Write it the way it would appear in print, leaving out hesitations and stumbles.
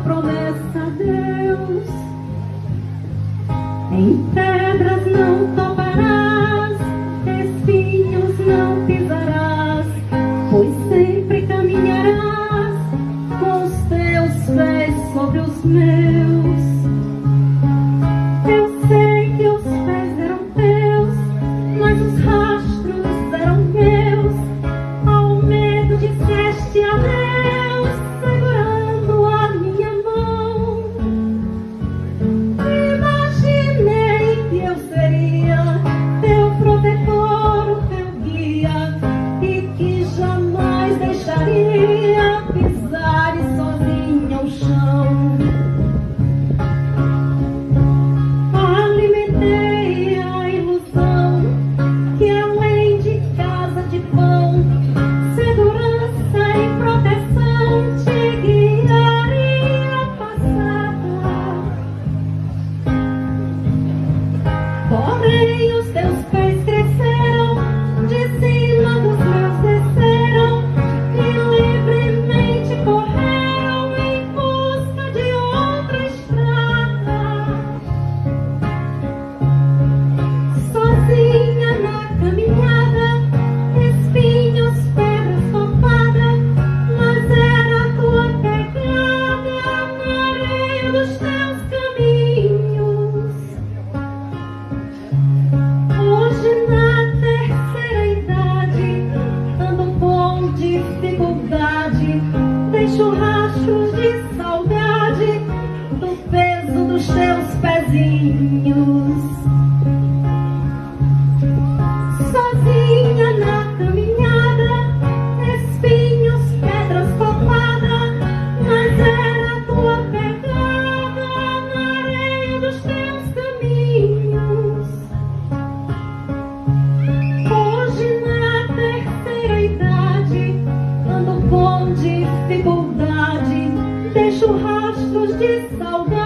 promessa, Deus. Em pedras não toparás, espinhos não pisarás, pois sempre caminharás com os teus pés sobre os meus. Eu sei que os pés eram teus, mas os rastros eram meus. Ao medo disseste adeus, segurando a minha mão. Imaginei que eu seria teu protetor, teu guia, e que jamais deixaria pisares sozinha o chão. Alimentei a ilusão que além de casa de pão, segurança e proteção te guiaria passada. Porém os teus pés cresceram, de cima dos meus desceram, e livremente correram em busca de outra estrada. Sozinha na caminhada, espinhos, pedras, topada, mas era a tua pegada na areia dos teus caminhos. Hoje na terceira idade, ando com dificuldade, deixo rastros de saudade do peso dos teus pezinhos. Sozinha na caminhada, espinhos, pedras, topada, mas era a tua pegada na areia dos teus caminhos. Hoje na terceira idade, ando com dificuldade, deixo rastros de saudade